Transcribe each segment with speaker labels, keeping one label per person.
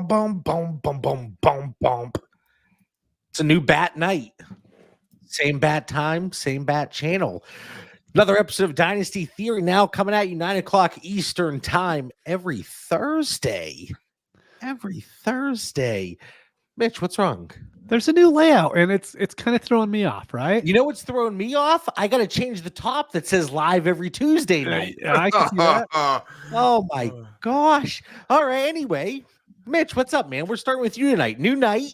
Speaker 1: boom, boom, boom, boom, boom, boom. It's a new bat night. Same bat time, same bat channel. Another episode of Dynasty Theory now coming at you 9 o'clock Eastern time every Thursday. Every Thursday. Mitch, what's wrong?
Speaker 2: There's a new layout, and it's kind of throwing me off, right?
Speaker 1: You know what's throwing me off? I got to change the top that says live every Tuesday night.
Speaker 2: I can see that.
Speaker 1: Oh, my gosh. All right, anyway. Mitch, what's up, man? We're starting with you tonight. New night.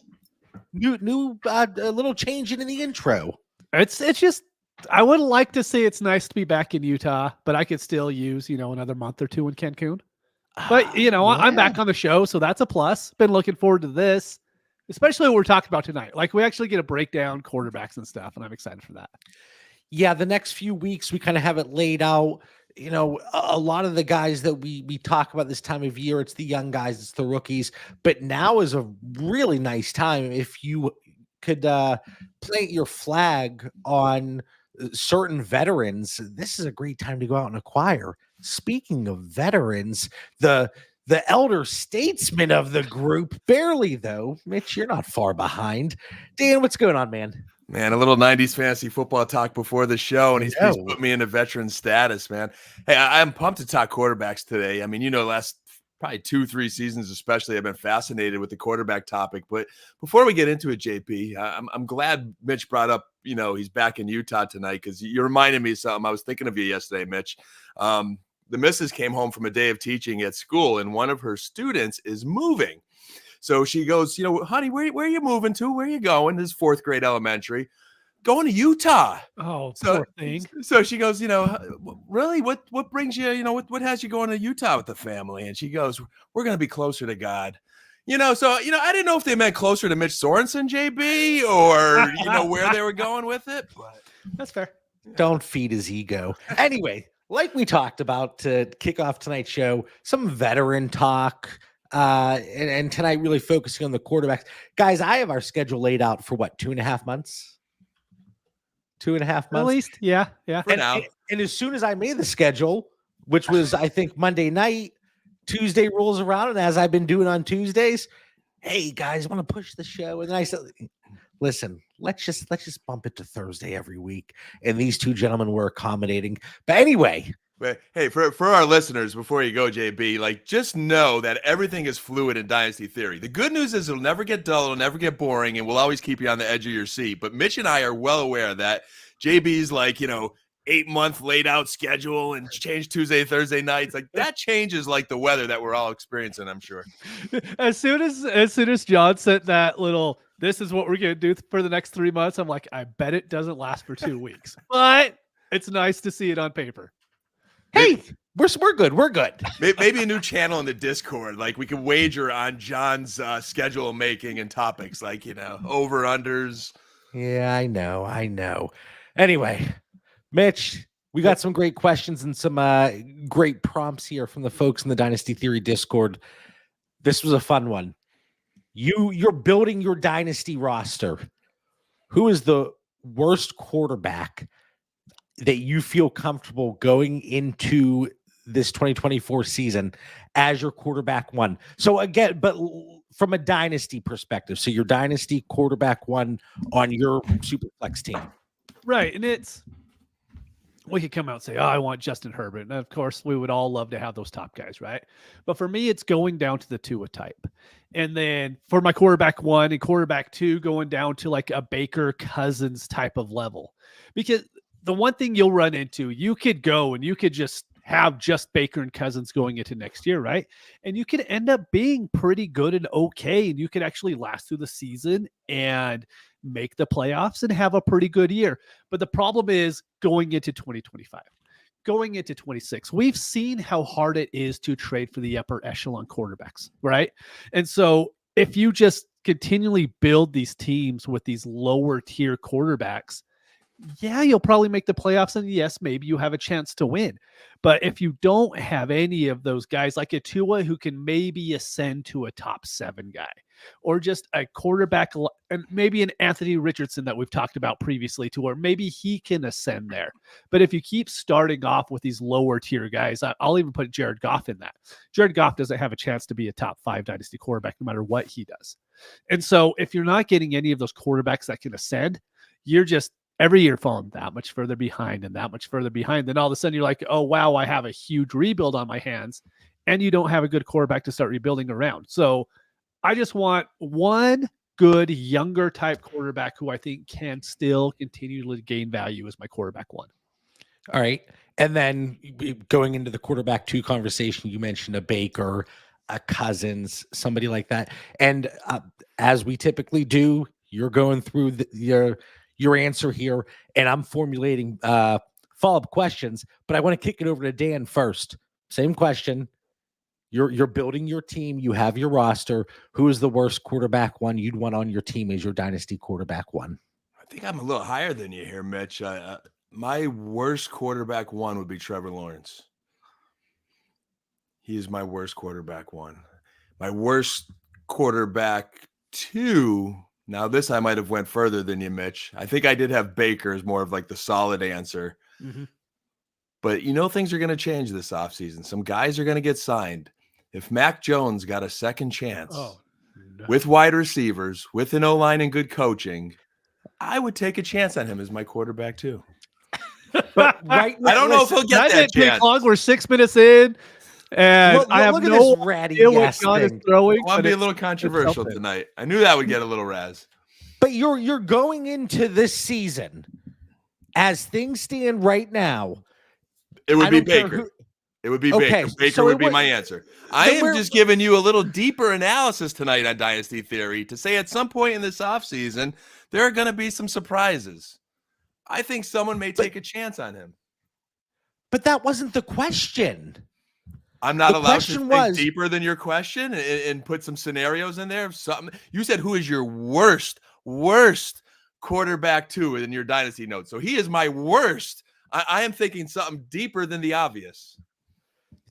Speaker 1: New a little change in the intro.
Speaker 2: It's just, I would like to say it's nice to be back in Utah, but I could still use, another month or two in Cancun. But, I'm back on the show, so that's a plus. Been looking forward to this, especially what we're talking about tonight. Like, we actually get to break down quarterbacks and stuff, and I'm excited for that.
Speaker 1: Yeah, the next few weeks, we kind of have it laid out. A lot of the guys that we talk about this time of year, it's the young guys, it's the rookies. But now is a really nice time if you could plant your flag on certain veterans. This is a great time to go out and acquire. Speaking of veterans, the elder statesman of the group, barely though. Mitch, you're not far behind. Dan, what's going on, man?
Speaker 3: Man, a little 90s fantasy football talk before the show, and he's put me into veteran status, man. Hey, I'm pumped to talk quarterbacks today. I mean, last probably 2-3 seasons especially, I've been fascinated with the quarterback topic. But before we get into it, JP, I'm glad Mitch brought up, he's back in Utah tonight, because you reminded me of something. I was thinking of you yesterday, Mitch. The missus came home from a day of teaching at school, and one of her students is moving. So she goes, honey, where are you moving to? Where are you going? This is 4th grade elementary. Going to Utah.
Speaker 2: Oh,
Speaker 3: poor
Speaker 2: thing.
Speaker 3: So she goes, really? What brings you, what has you going to Utah with the family? And she goes, we're going to be closer to God. I didn't know if they meant closer to Mitch Sorensen, JB, or, where they were going with it. But
Speaker 2: that's fair.
Speaker 1: Don't feed his ego. Anyway, like we talked about to kick off tonight's show, some veteran talk. And tonight really focusing on the quarterbacks. Guys, I have our schedule laid out for what, 2.5 months? 2.5 months?
Speaker 2: At least, yeah.
Speaker 1: And as soon as I made the schedule, which was, I think, Monday night, Tuesday rolls around, and as I've been doing on Tuesdays, hey, guys, I want to push the show. And then I said, listen, let's just bump it to Thursday every week. And these two gentlemen were accommodating. But anyway...
Speaker 3: But hey, for our listeners, before you go, JB, just know that everything is fluid in Dynasty Theory. The good news is it'll never get dull, it'll never get boring, and we'll always keep you on the edge of your seat. But Mitch and I are well aware that JB's 8-month laid out schedule and change Tuesday, Thursday nights. That changes like the weather that we're all experiencing, I'm sure.
Speaker 2: As soon as John sent that little, this is what we're going to do for the next 3 months, I'm like, I bet it doesn't last for 2 weeks. But it's nice to see it on paper.
Speaker 1: Hey, we're good. We're good.
Speaker 3: Maybe a new channel in the Discord. We could wager on John's schedule making and topics, over unders.
Speaker 1: Yeah, I know. Anyway, Mitch, we got some great questions and some great prompts here from the folks in the Dynasty Theory Discord. This was a fun one. You're building your dynasty roster. Who is the worst quarterback that you feel comfortable going into this 2024 season as your quarterback one? So again, but from a dynasty perspective, so your dynasty quarterback one on your Superflex team.
Speaker 2: Right. And we could come out and say, I want Justin Herbert. And of course, we would all love to have those top guys, right? But for me, it's going down to the Tua type. And then for my quarterback one and quarterback two, going down to a Baker Cousins type of level. Because the one thing you'll run into, you could go and you could just have just Baker and Cousins going into next year, right? And you could end up being pretty good and okay, and you could actually last through the season and make the playoffs and have a pretty good year. But the problem is going into 2025, going into 26, we've seen how hard it is to trade for the upper echelon quarterbacks, right? And so if you just continually build these teams with these lower tier quarterbacks, yeah, you'll probably make the playoffs, and yes, maybe you have a chance to win. But if you don't have any of those guys like a Tua who can maybe ascend to a top 7 guy, or just a quarterback, and maybe an Anthony Richardson that we've talked about previously, to where maybe he can ascend there. But if you keep starting off with these lower tier guys, I'll even put Jared Goff in that. Jared Goff doesn't have a chance to be a top 5 dynasty quarterback no matter what he does. And so if you're not getting any of those quarterbacks that can ascend, you're just every year falling that much further behind and that much further behind. Then all of a sudden you're like, oh, wow, I have a huge rebuild on my hands, and you don't have a good quarterback to start rebuilding around. So I just want one good younger type quarterback who I think can still continue to gain value as my quarterback 1.
Speaker 1: All right. And then going into the quarterback 2 conversation, you mentioned a Baker, a Cousins, somebody like that. And as we typically do, you're going through your answer here, and I'm formulating follow-up questions, but I want to kick it over to Dan first. Same question. You're building your team. You have your roster. Who is the worst quarterback 1 you'd want on your team as your dynasty quarterback 1?
Speaker 3: I think I'm a little higher than you here, Mitch. My worst quarterback 1 would be Trevor Lawrence. He is my worst quarterback 1. My worst quarterback 2. Now, this I might have went further than you, Mitch. I think I did have Baker as more of like the solid answer.
Speaker 2: Mm-hmm.
Speaker 3: But things are going to change this offseason. Some guys are going to get signed. If Mac Jones got a second chance with wide receivers, with an O-line and good coaching, I would take a chance on him as my quarterback too.
Speaker 1: But I
Speaker 3: don't know if he'll get that chance.
Speaker 2: Long. We're 6 minutes in. And I have no
Speaker 1: idea what John is
Speaker 2: throwing.
Speaker 3: I want to be a little controversial tonight. I knew that would get a little razz.
Speaker 1: But you're going into this season, as things stand right now.
Speaker 3: It would be Baker. It would be Baker. Baker would be my answer. I am just giving you a little deeper analysis tonight on Dynasty Theory to say at some point in this offseason, there are going to be some surprises. I think someone may take a chance on him.
Speaker 1: But that wasn't the question.
Speaker 3: I'm not allowed to think deeper than your question and put some scenarios in there. Something you said, who is your worst quarterback 2 in your dynasty notes? So he is my worst. I am thinking something deeper than the obvious.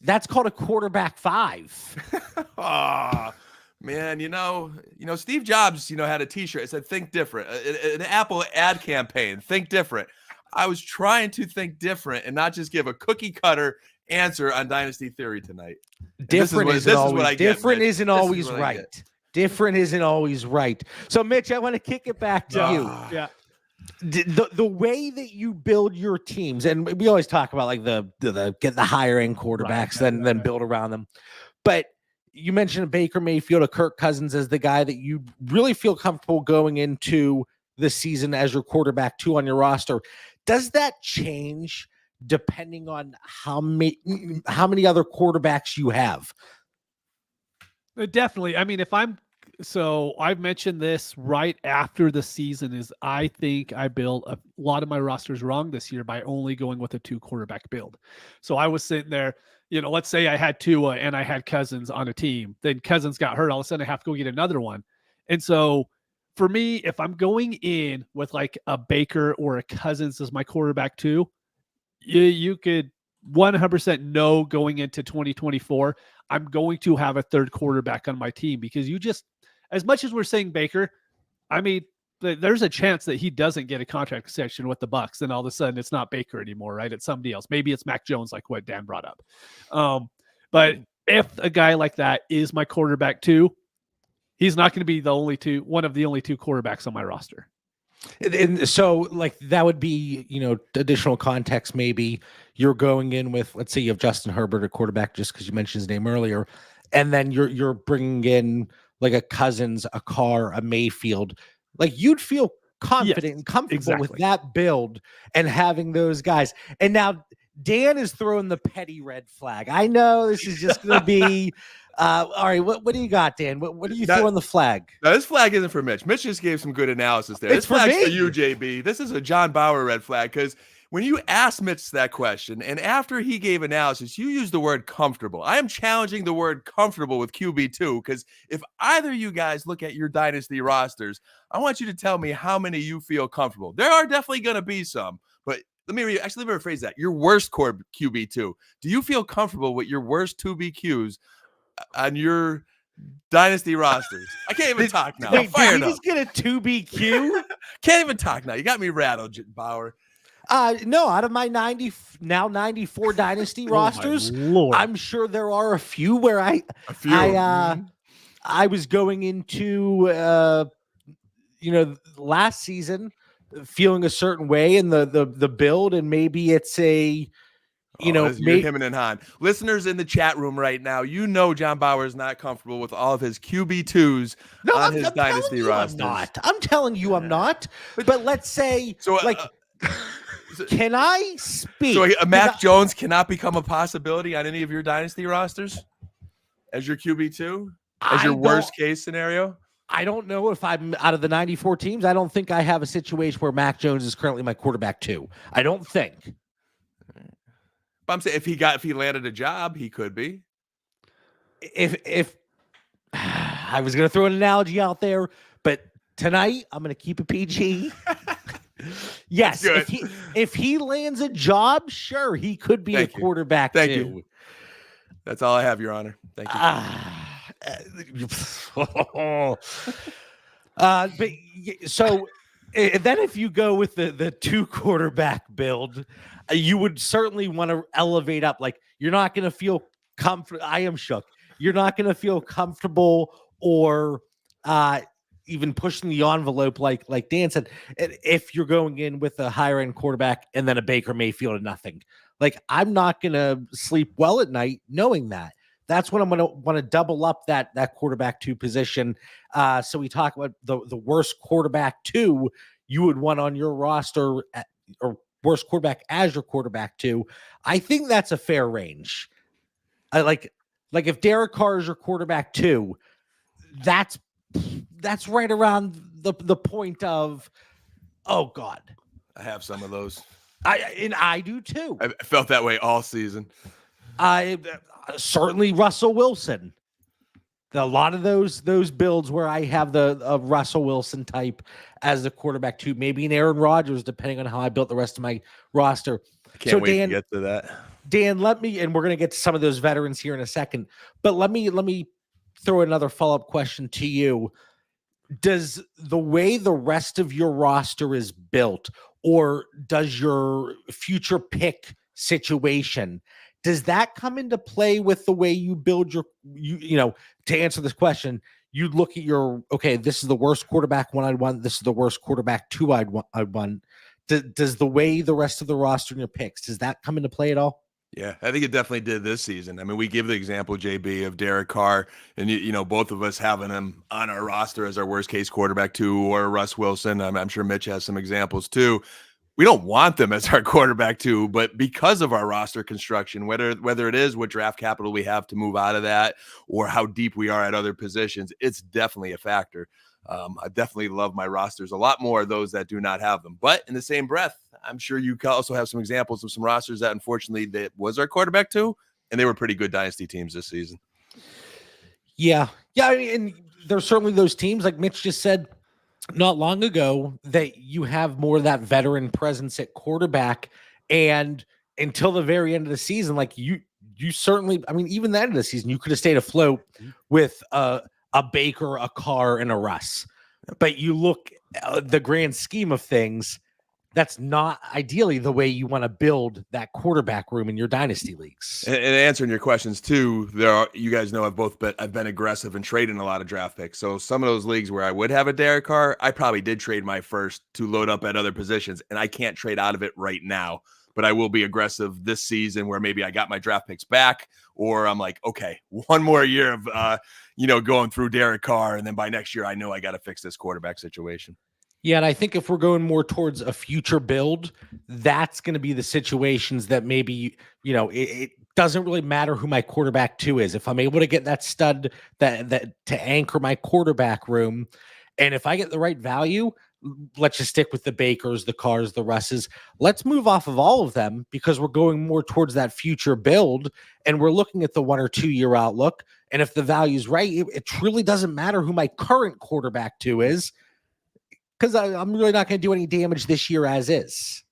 Speaker 1: That's called a quarterback 5.
Speaker 3: Oh, man, Steve Jobs, had a T-shirt. It said, "Think different." An Apple ad campaign, "Think different." I was trying to think different and not just give a cookie cutter answer on Dynasty Theory tonight.
Speaker 1: Different isn't always right. Different isn't always right. So, Mitch, I want to kick it back to you.
Speaker 2: Yeah.
Speaker 1: The way that you build your teams, and we always talk about like the get the higher end quarterbacks, then build around them. But you mentioned a Baker Mayfield, a Kirk Cousins as the guy that you really feel comfortable going into the season as your quarterback 2 on your roster. Does that change depending on how many other quarterbacks you have?
Speaker 2: Definitely. I mean, I've mentioned this right after the season is I think I built a lot of my rosters wrong this year by only going with a 2 quarterback build. So I was sitting there, let's say I had Tua and I had Cousins on a team, then Cousins got hurt. All of a sudden I have to go get another one. And so for me, if I'm going in with like a Baker or a Cousins as my quarterback 2, you could 100% know going into 2024, I'm going to have a 3rd quarterback on my team, because as much as we're saying Baker, I mean, there's a chance that he doesn't get a contract extension with the Bucs, and all of a sudden it's not Baker anymore, right? It's somebody else. Maybe it's Mac Jones, like what Dan brought up. But if a guy like that is my quarterback 2, he's not going to be one of the only 2 quarterbacks on my roster.
Speaker 1: And so like that would be, additional context. Maybe you're going in with, let's say you have Justin Herbert at quarterback, just because you mentioned his name earlier. And then you're bringing in like a Cousins, a Carr, a Mayfield. Like you'd feel confident and comfortable with that build and having those guys. And now Dan is throwing the petty red flag. I know this is just going to be all right. What do you got, Dan? What are you throwing the flag?
Speaker 3: No, this flag isn't for Mitch. Mitch just gave some good analysis there. This flag's for you, JB. This is a John Bauer red flag, because when you asked Mitch that question and after he gave analysis, you used the word comfortable. I am challenging the word comfortable with QB2, because if either of you guys look at your dynasty rosters, I want you to tell me how many you feel comfortable. There are definitely going to be some, but let me rephrase that. Your worst QB2. Do you feel comfortable with your worst 2 BQs on your Dynasty rosters. I can't even talk now. I'm
Speaker 1: Wait, did
Speaker 3: fired
Speaker 1: he
Speaker 3: up.
Speaker 1: just get a 2BQ?
Speaker 3: Can't even talk now. You got me rattled, Bauer.
Speaker 1: No, out of my 94 Dynasty rosters,
Speaker 2: Lord.
Speaker 1: I'm sure there are a few where I was going into last season feeling a certain way in the build, and maybe it's a
Speaker 3: you're him and Han. Listeners in the chat room right now, John Bauer is not comfortable with all of his QB2s on his Dynasty rosters.
Speaker 1: I'm telling you I'm not. But let's say can I speak?
Speaker 3: So Mac Jones cannot become a possibility on any of your Dynasty rosters as your QB2? As your worst case scenario?
Speaker 1: I don't know if I'm out of the 94 teams. I don't think I have a situation where Mac Jones is currently my quarterback 2. I don't think.
Speaker 3: But I'm saying if he landed a job, he could be.
Speaker 1: If I was going to throw an analogy out there, but tonight I'm going to keep it PG. Yes, if he lands a job, sure, he could be a quarterback
Speaker 3: Thank
Speaker 1: too.
Speaker 3: you. That's all I have, Your Honor. Thank you.
Speaker 1: But so then if you go with the 2 quarterback build, you would certainly want to elevate up. Like, you're not going to feel comfortable. I am shook. You're not going to feel comfortable or even pushing the envelope like Dan said, if you're going in with a higher end quarterback and then a Baker Mayfield and nothing. Like, I'm not going to sleep well at night knowing that. That's when I'm going to want to double up that quarterback 2 position. So we talk about the worst quarterback 2 you would want on your roster, or worst quarterback as your quarterback 2. I think that's a fair range. I like if Derek Carr is your quarterback 2, that's right around the point of, oh God.
Speaker 3: I have some of those.
Speaker 1: I do too.
Speaker 3: I felt that way all season.
Speaker 1: Certainly Russell Wilson. A lot of those builds where I have the Russell Wilson type as the quarterback 2, maybe an Aaron Rodgers, depending on how I built the rest of my roster.
Speaker 3: I can't wait to get to that.
Speaker 1: Dan, and we're going to get to some of those veterans here in a second, but let me throw another follow-up question to you. Does the way the rest of your roster is built, or does your future pick situation, does that come into play with the way you build to answer this question? You look at this is the worst quarterback 1 I'd want. This is the worst quarterback 2 I'd want. Does the way the rest of the roster and your picks, does that come into play at all?
Speaker 3: Yeah, I think it definitely did this season. I mean, we give the example, JB, of Derek Carr, and both of us having him on our roster as our worst case quarterback 2, or Russ Wilson. I'm sure Mitch has some examples too. We don't want them as our quarterback 2, but because of our roster construction, whether it is what draft capital we have to move out of that, or how deep we are at other positions, it's definitely a factor. I definitely love my rosters a lot more, those that do not have them. But in the same breath, I'm sure you also have some examples of some rosters that unfortunately that was our quarterback 2, and they were pretty good dynasty teams this season.
Speaker 1: Yeah. I mean, and there's certainly those teams, like Mitch just said not long ago, that you have more of that veteran presence at quarterback, and until the very end of the season, like you certainly, I mean, even the end of the season, you could have stayed afloat with a Baker, a Carr, and a Russ. But you look at the grand scheme of things, that's not ideally the way you want to build that quarterback room in your dynasty leagues.
Speaker 3: And answering your questions too, you guys know I've been aggressive and trading a lot of draft picks. So some of those leagues where I would have a Derek Carr, I probably did trade my first to load up at other positions, and I can't trade out of it right now. But I will be aggressive this season where maybe I got my draft picks back, or I'm like, okay, one more year of going through Derek Carr, and then by next year I know I got to fix this quarterback situation.
Speaker 1: Yeah, and I think if we're going more towards a future build, that's going to be the situations that maybe, it doesn't really matter who my quarterback 2 is. If I'm able to get that stud that to anchor my quarterback room, and if I get the right value, let's just stick with the Bakers, the Carrs, the Russes. Let's move off of all of them, because we're going more towards that future build, and we're looking at the 1 or 2 year outlook. And if the value's right, it truly doesn't matter who my current quarterback 2 is, because I'm really not going to do any damage this year as is.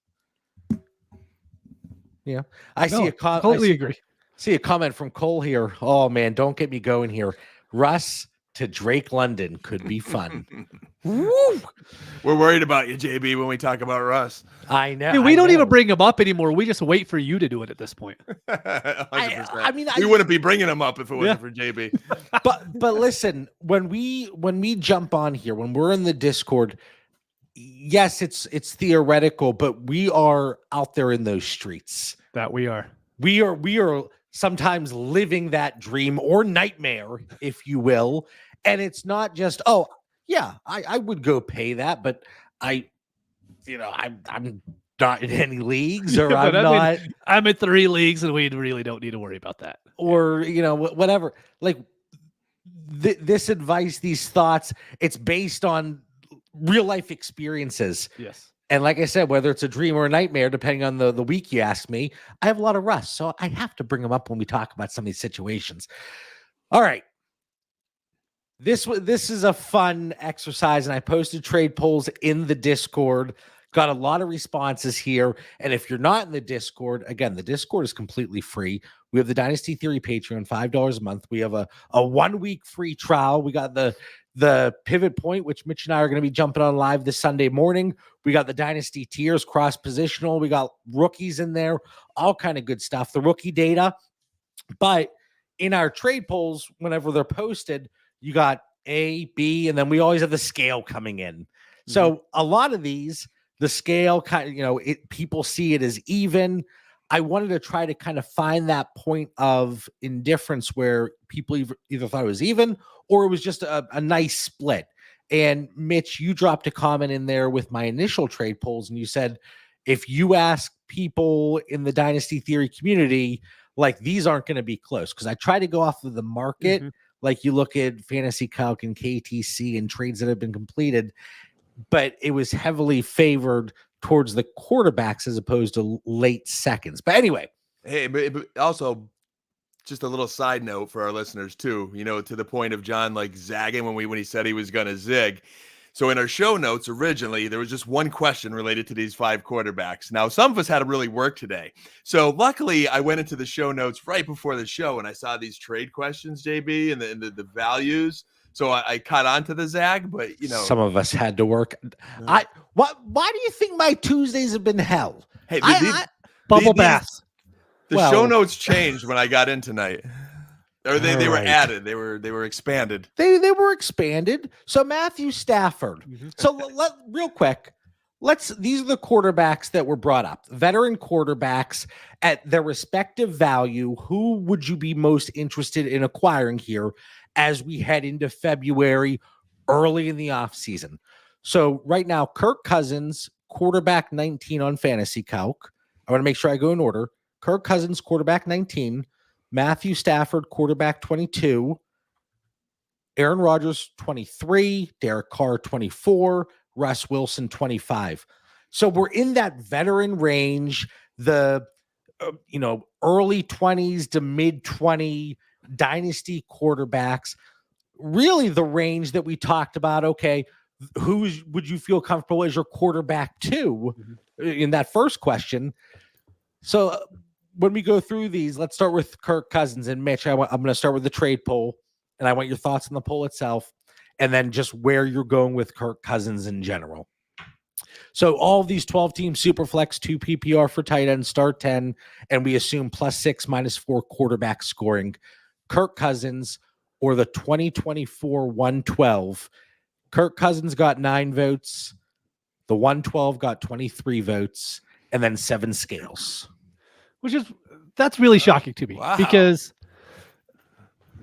Speaker 1: Yeah,
Speaker 2: totally agree.
Speaker 1: See a comment from Cole here. Oh man, don't get me going here. Russ to Drake London could be fun. Woo!
Speaker 3: We're worried about you, JB, when we talk about Russ.
Speaker 1: I know.
Speaker 2: Dude, we don't
Speaker 1: know.
Speaker 2: even bring him up anymore. We just wait for you to do it at this point.
Speaker 3: 100%.
Speaker 1: I mean,
Speaker 3: we wouldn't be bringing him up if it wasn't for JB.
Speaker 1: but listen, when we jump on here, when we're in the Discord, yes, it's theoretical, but we are out there in those streets.
Speaker 2: That we are.
Speaker 1: We are sometimes living that dream or nightmare, if you will. And it's not just, oh, yeah, I would go pay that, but I'm not in any leagues, or
Speaker 2: I'm in 3 leagues, and we really don't need to worry about that.
Speaker 1: Or, whatever. Like this advice, these thoughts, it's based on real life experiences.
Speaker 2: Yes.
Speaker 1: And like I said, whether it's a dream or a nightmare, depending on the week you ask me, I have a lot of rust. So I have to bring them up when we talk about some of these situations. All right. This is a fun exercise, and I posted trade polls in the Discord. Got a lot of responses here. And if you're not in the Discord, again, the Discord is completely free. We have the Dynasty Theory Patreon, $5 a month. We have a 1-week free trial. We got the pivot point, which Mitch and I are going to be jumping on live this Sunday morning. We got the Dynasty tiers, cross positional. We got rookies in there, all kind of good stuff. The rookie data. But in our trade polls, whenever they're posted, you got A, B, and then we always have the scale coming in. So a lot of these, the scale kind of, people see it as even. I wanted to try to kind of find that point of indifference where people either thought it was even or it was just a nice split. And Mitch, you dropped a comment in there with my initial trade polls, and you said, if you ask people in the Dynasty Theory community, like, these aren't going to be close, because I try to go off of the market. Like, you look at Fantasy Calc and KTC and trades that have been completed, but it was heavily favored towards the quarterbacks as opposed to late seconds. But anyway.
Speaker 3: Hey, but also just a little side note for our listeners too, to the point of John like zagging when he said he was going to zig. So in our show notes originally, there was just one question related to these 5 quarterbacks. Now, some of us had to really work today. So luckily, I went into the show notes right before the show, and I saw these trade questions, JB, and the values. So I caught on to the zag, but,
Speaker 1: Some of us had to work. Why do you think my Tuesdays have been hell?
Speaker 3: Hey,
Speaker 2: bubble baths.
Speaker 3: The show notes changed when I got in tonight. Or they were added. They were expanded.
Speaker 1: They were expanded. So Matthew Stafford. So real quick, these are the quarterbacks that were brought up. Veteran quarterbacks at their respective value. Who would you be most interested in acquiring here as we head into February, early in the offseason? So right now, Kirk Cousins, quarterback 19 on Fantasy Calc. I want to make sure I go in order. Kirk Cousins, quarterback 19. Matthew Stafford, quarterback 22. Aaron Rodgers, 23. Derek Carr, 24. Russ Wilson, 25. So we're in that veteran range, the early 20s to mid 20 dynasty quarterbacks. Really the range that we talked about. Okay, who would you feel comfortable as your quarterback 2 in that first question? So when we go through these, let's start with Kirk Cousins. And Mitch, I'm going to start with the trade poll, and I want your thoughts on the poll itself, and then just where you're going with Kirk Cousins in general. So all of these 12-team Superflex, 2 PPR for tight end, start 10, and we assume +6, -4 quarterback scoring. Kirk Cousins or the 2024 112. Kirk Cousins got 9 votes. The 112 got 23 votes, and then 7 scales.
Speaker 2: That's really shocking to me.
Speaker 3: Wow.
Speaker 2: Because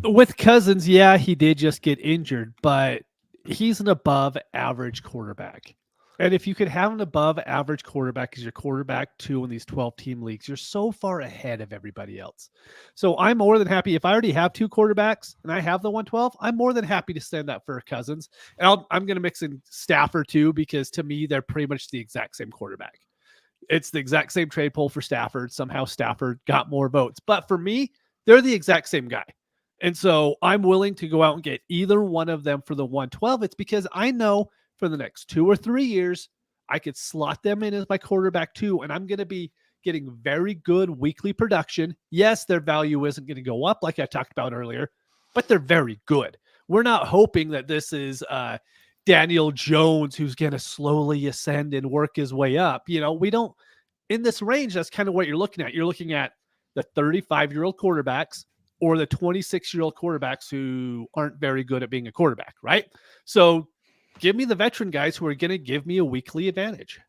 Speaker 2: with Cousins, yeah, he did just get injured, but he's an above average quarterback. And if you could have an above average quarterback as your quarterback 2 in these 12-team leagues, you're so far ahead of everybody else. So I'm more than happy. If I already have 2 quarterbacks and I have the 112, I'm more than happy to send that for Cousins. And I'm going to mix in Stafford too, because to me, they're pretty much the exact same quarterback. It's the exact same trade poll for Stafford. Somehow Stafford got more votes. But for me, they're the exact same guy. And so I'm willing to go out and get either one of them for the 112. It's because I know for the next 2 or 3 years, I could slot them in as my quarterback 2, and I'm going to be getting very good weekly production. Yes, their value isn't going to go up like I talked about earlier, but they're very good. We're not hoping that this is Daniel Jones who's going to slowly ascend and work his way up. We don't, in this range, that's kind of what you're looking at. You're looking at the 35-year-old quarterbacks or the 26-year-old quarterbacks who aren't very good at being a quarterback, right? So give me the veteran guys who are going to give me a weekly advantage.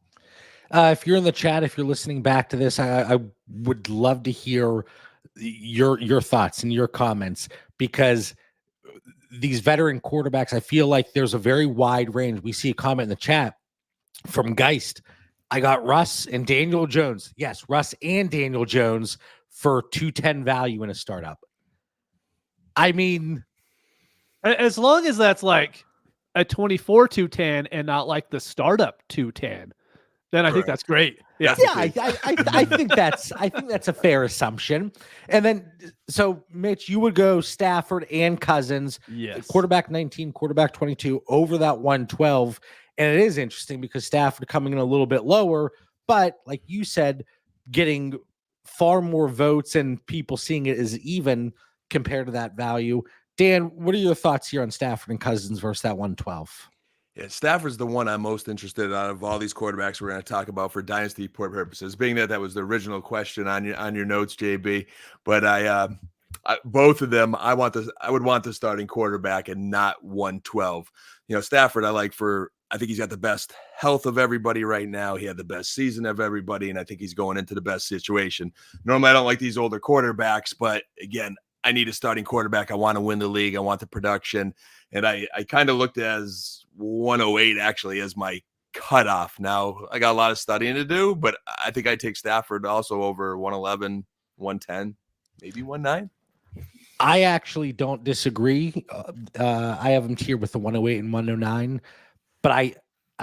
Speaker 1: If you're in the chat, if you're listening back to this, I would love to hear your thoughts and your comments, because these veteran quarterbacks, I feel like there's a very wide range. We see a comment in the chat from Geist. I got Russ and Daniel Jones. Yes, Russ and Daniel Jones for 210 value in a startup. I mean,
Speaker 2: as long as that's like a 24 210 and not like the startup 210, then I think that's great. Yeah,
Speaker 1: I think that's a fair assumption. And then, so Mitch, you would go Stafford and Cousins,
Speaker 2: yes,
Speaker 1: quarterback 19, quarterback 22 over that 112. And it is interesting because Stafford coming in a little bit lower, but like you said, getting far more votes and people seeing it as even compared to that value. Dan, what are your thoughts here on Stafford and Cousins versus that 112?
Speaker 3: Yeah, Stafford's the one I'm most interested in out of all these quarterbacks we're going to talk about for dynasty purposes, being that was the original question on your notes, JB. But I both of them, I would want the starting quarterback and not 112. Stafford, I think he's got the best health of everybody right now. He had the best season of everybody, and I think he's going into the best situation. Normally, I don't like these older quarterbacks, but again, I need a starting quarterback. I want to win the league. I want the production. And I kind of looked as 108 actually as my cutoff. Now, I got a lot of studying to do, but I think I'd take Stafford also over 111, 110, maybe 19.
Speaker 1: I actually don't disagree. I have him here with the 108 and 109. But I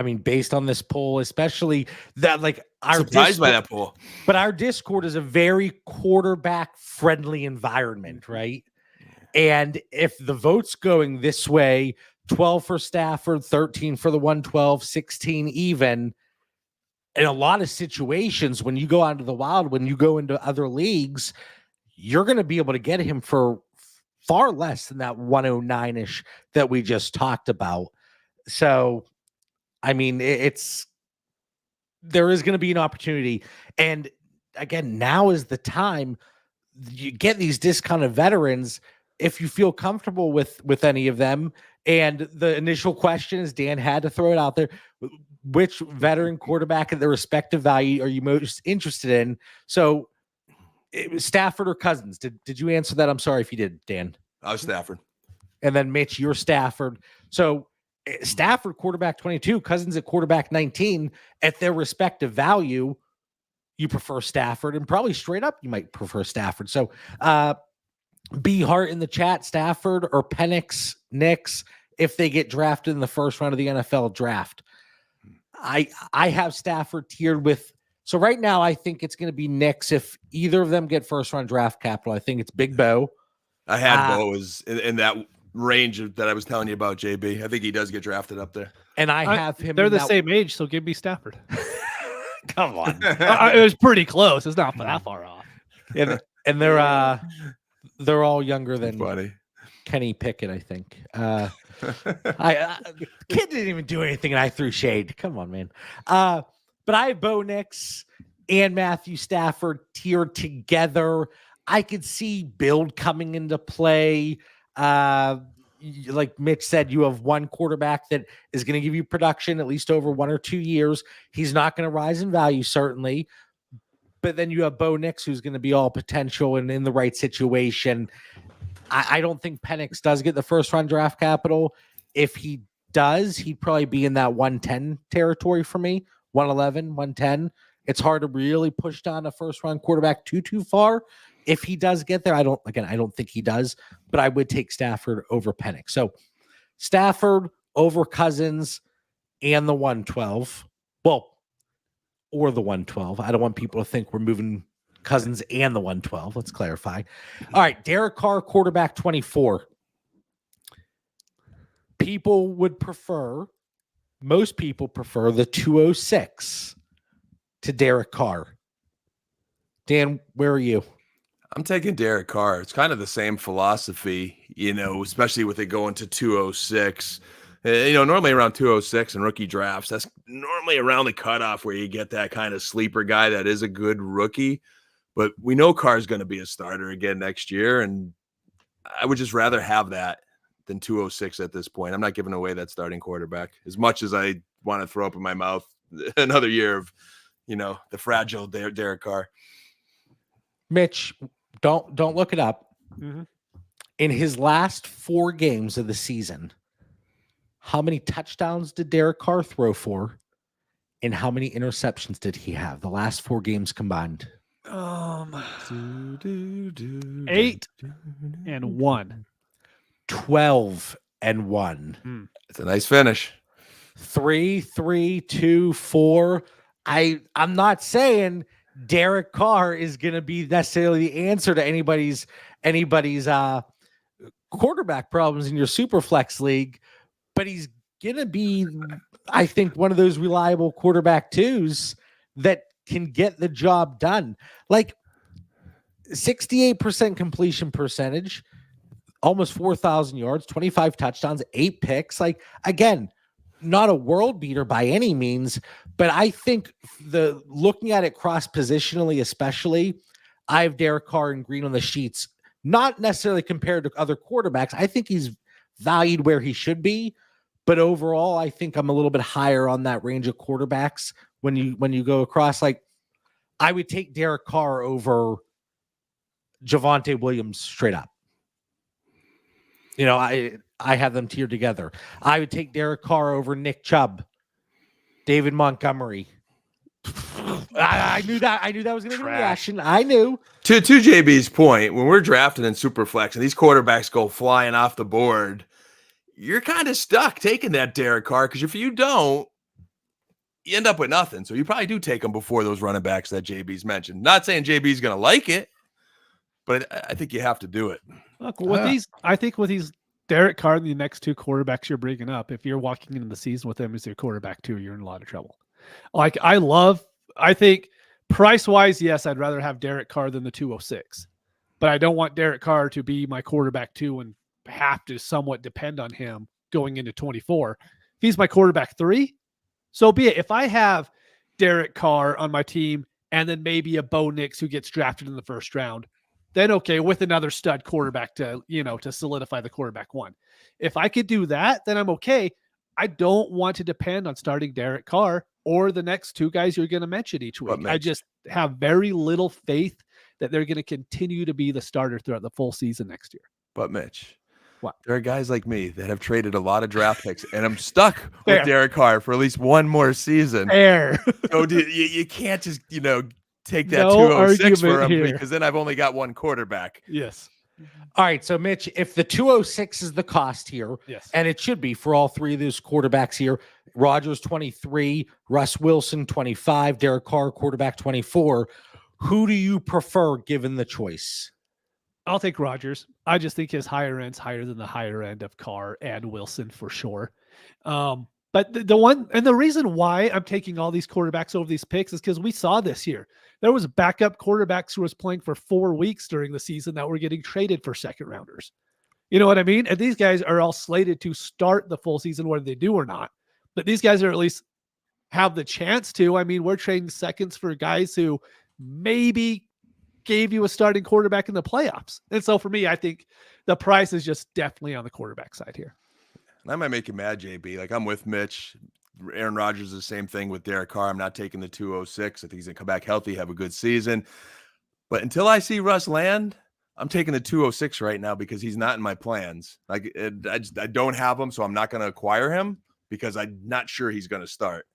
Speaker 1: mean, based on this poll, especially that, like, our
Speaker 3: surprised by that poll.
Speaker 1: But our Discord is a very quarterback-friendly environment, right? And if the vote's going this way, 12 for Stafford, 13 for the 112, 16 even, in a lot of situations, when you go out into the wild, when you go into other leagues, you're going to be able to get him for far less than that 109-ish that we just talked about. So, I mean, there is going to be an opportunity. And again, now is the time you get these discounted veterans if you feel comfortable with any of them. And the initial question is, Dan had to throw it out there, which veteran quarterback at their respective value are you most interested in? So it was Stafford or Cousins. Did you answer that? I'm sorry if you did, Dan.
Speaker 3: I was Stafford.
Speaker 1: And then Mitch, you're Stafford. So Stafford quarterback 22, Cousins at quarterback 19 at their respective value. You prefer Stafford, and probably straight up you might prefer Stafford. So B Hart in the chat, Stafford or Penix, Knicks, if they get drafted in the first round of the NFL draft. I have Stafford tiered with, so right now I think it's going to be Knicks if either of them get first round draft capital. I think it's Big Bo.
Speaker 3: I had Bo was in that range that I was telling you about, JB. I think he does get drafted up there.
Speaker 1: And I have him.
Speaker 2: They're the same age, so give me Stafford.
Speaker 1: Come on.
Speaker 2: It was pretty close. It's not that far off.
Speaker 1: And they're all younger than Kenny Pickett, I think. Kid didn't even do anything, and I threw shade. Come on, man. But I have Bo Nix and Matthew Stafford tiered together. I could see build coming into play. Like Mitch said, you have one quarterback that is going to give you production at least over 1 or 2 years. He's not going to rise in value, certainly. But then you have Bo Nix, who's going to be all potential and in the right situation. I don't think Penix does get the first round draft capital. If he does, he'd probably be in that 110 territory for me. 111, 110. It's hard to really push down a first round quarterback too far. If he does get there, I don't think he does, but I would take Stafford over Penix. So Stafford over Cousins and the 112. Well, or the 112. I don't want people to think we're moving Cousins and the 112. Let's clarify. All right, Derek Carr, quarterback 24. Most people prefer the 206 to Derek Carr. Dan, where are you?
Speaker 3: I'm taking Derek Carr. It's kind of the same philosophy, especially with it going to 206. Normally around 206 in rookie drafts, that's normally around the cutoff where you get that kind of sleeper guy that is a good rookie. But we know Carr's going to be a starter again next year, and I would just rather have that than 206 at this point. I'm not giving away that starting quarterback as much as I want to throw up in my mouth another year of, the fragile Derek Carr.
Speaker 1: Mitch, don't look it up.
Speaker 2: Mm-hmm.
Speaker 1: In his last 4 games of the season, how many touchdowns did Derek Carr throw for, and how many interceptions did he have? The last 4 games combined.
Speaker 2: 8 and 1.
Speaker 1: 12 and 1.
Speaker 3: It's a nice finish.
Speaker 1: 3, 3, 2, 4. I'm not saying Derek Carr is going to be necessarily the answer to anybody's quarterback problems in your super flex league, but he's going to be, I think, one of those reliable quarterback 2s that can get the job done. Like 68% completion percentage, almost 4,000 yards, 25 touchdowns, 8 picks. Like, again, not a world beater by any means, but I think looking at it cross positionally, especially, I have Derek Carr and green on the sheets, not necessarily compared to other quarterbacks. I think he's valued where he should be, but overall, I think I'm a little bit higher on that range of quarterbacks when you go across. Like, I would take Derek Carr over Javonte Williams straight up. I have them tiered together. I would take Derek Carr over Nick Chubb, David Montgomery. I knew that was going to be a reaction. I knew.
Speaker 3: To JB's point, when we're drafting in Superflex and these quarterbacks go flying off the board, you're kind of stuck taking that Derek Carr, because if you don't, you end up with nothing. So you probably do take them before those running backs that JB's mentioned. Not saying JB's going to like it, but I think you have to do it.
Speaker 2: Look, I think with these Derek Carr, the next 2 quarterbacks you're bringing up, if you're walking into the season with them as your quarterback 2, you're in a lot of trouble. Like, I think price-wise, yes, I'd rather have Derek Carr than the 206. But I don't want Derek Carr to be my quarterback 2 and have to somewhat depend on him going into 24. If he's my quarterback 3, so be it. If I have Derek Carr on my team and then maybe a Bo Nix who gets drafted in the first round, then okay, with another stud quarterback to solidify the quarterback 1. If I could do that, then I'm okay. I don't want to depend on starting Derek Carr or the next 2 guys you're going to mention each week. I just have very little faith that they're going to continue to be the starter throughout the full season next year.
Speaker 3: But Mitch,
Speaker 2: what?
Speaker 3: There are guys like me that have traded a lot of draft picks, and I'm stuck with Derek Carr for at least one more season.
Speaker 2: Fair.
Speaker 3: So you can't just, take that 206 for him, because then I've only got one quarterback.
Speaker 2: Yes.
Speaker 1: All right. So, Mitch, if the 206 is the cost here,
Speaker 2: yes,
Speaker 1: and it should be for all 3 of those quarterbacks here, Rodgers 23, Russ Wilson 25, Derek Carr quarterback 24, who do you prefer given the choice?
Speaker 2: I'll take Rodgers. I just think his higher end's higher than the higher end of Carr and Wilson for sure. But the reason why I'm taking all these quarterbacks over these picks is because we saw this year. There was backup quarterbacks who was playing for 4 weeks during the season that were getting traded for second rounders. You know what I mean? And these guys are all slated to start the full season, whether they do or not. But these guys are at least have the chance to. I mean, we're trading seconds for guys who maybe gave you a starting quarterback in the playoffs. And so for me, I think the price is just definitely on the quarterback side here.
Speaker 3: I might make you mad, JB. Like, I'm with Mitch. Aaron Rodgers is the same thing with Derek Carr. I'm not taking the 206. I think he's going to come back healthy, have a good season. But until I see Russ land, I'm taking the 206 right now because he's not in my plans. Like, I don't have him, so I'm not going to acquire him because I'm not sure he's going to start.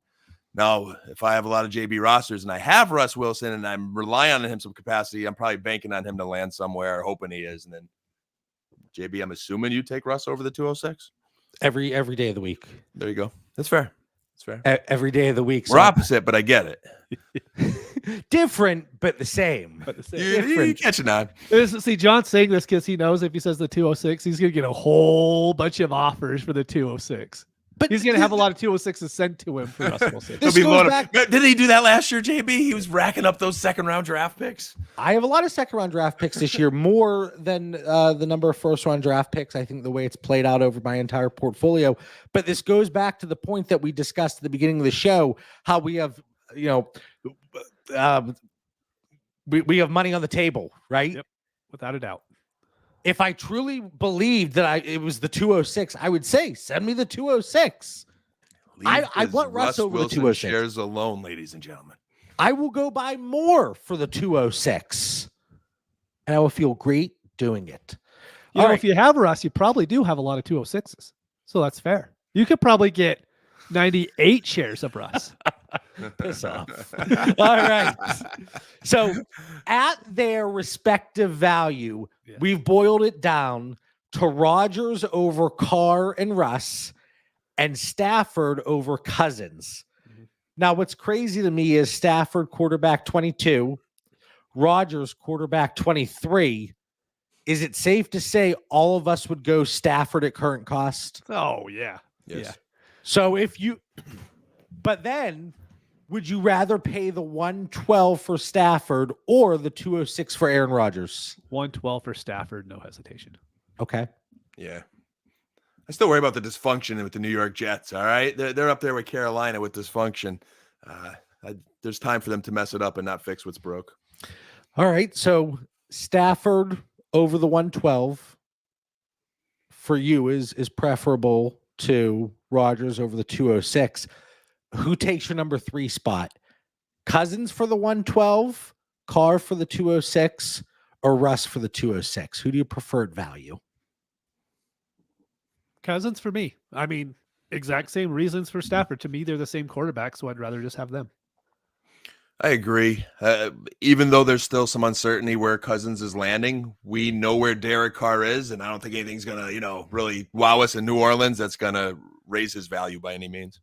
Speaker 3: Now, if I have a lot of JB rosters and I have Russ Wilson and I'm relying on him some capacity, I'm probably banking on him to land somewhere, hoping he is. And then, JB, I'm assuming you take Russ over the 206?
Speaker 1: Every day of the week.
Speaker 3: There you go. That's fair. That's fair.
Speaker 1: Every day of the week.
Speaker 3: We're opposite, but I get it.
Speaker 1: Different, but the same.
Speaker 3: You're catching on.
Speaker 2: See, John's saying this because he knows if he says the 206, he's going to get a whole bunch of offers for the 206.
Speaker 1: But
Speaker 2: He's going to have a lot of 206s sent to him for Russell Wilson.
Speaker 1: This
Speaker 3: He'll be
Speaker 1: goes
Speaker 3: loaded.
Speaker 1: back-
Speaker 3: Didn't he do that last year, JB? He was racking up those second-round draft picks.
Speaker 1: I have a lot of second-round draft picks this year, more than the number of first-round draft picks. I think the way it's played out over my entire portfolio. But this goes back to the point that we discussed at the beginning of the show, how we have, we have money on the table, right?
Speaker 2: Yep, without a doubt.
Speaker 1: If I truly believed that it was the 206, I would say, send me the 206. I want Russ over the 206.
Speaker 3: Shares alone, ladies and gentlemen.
Speaker 1: I will go buy more for the 206, and I will feel great doing it.
Speaker 2: You know, if you have Russ, you probably do have a lot of 206s. So that's fair. You could probably get 98 shares of Russ.
Speaker 1: Piss off. All right. So at their respective value, we've boiled it down to Rodgers over Carr and Russ and Stafford over Cousins. Mm-hmm. Now, what's crazy to me is Stafford quarterback 22, Rodgers quarterback 23. Is it safe to say all of us would go Stafford at current cost?
Speaker 2: Oh, yeah.
Speaker 3: Yes.
Speaker 2: Yeah.
Speaker 1: So but then would you rather pay the 112 for Stafford or the 206 for Aaron Rodgers?
Speaker 2: 112 for Stafford, no hesitation.
Speaker 1: Okay.
Speaker 3: Yeah. I still worry about the dysfunction with the New York Jets. All right. They're up there with Carolina with dysfunction. There's time for them to mess it up and not fix what's broke.
Speaker 1: All right. So Stafford over the 112 for you is preferable to Rodgers over the 206. Who takes your number 3 spot? Cousins for the 112, Carr for the 206, or Russ for the 206? Who do you prefer at value?
Speaker 2: Cousins for me. I mean, exact same reasons for Stafford. To me, they're the same quarterback, so I'd rather just have them.
Speaker 3: I agree. Even though there's still some uncertainty where Cousins is landing, we know where Derek Carr is, and I don't think anything's going to, really wow us in New Orleans that's going to raise his value by any means.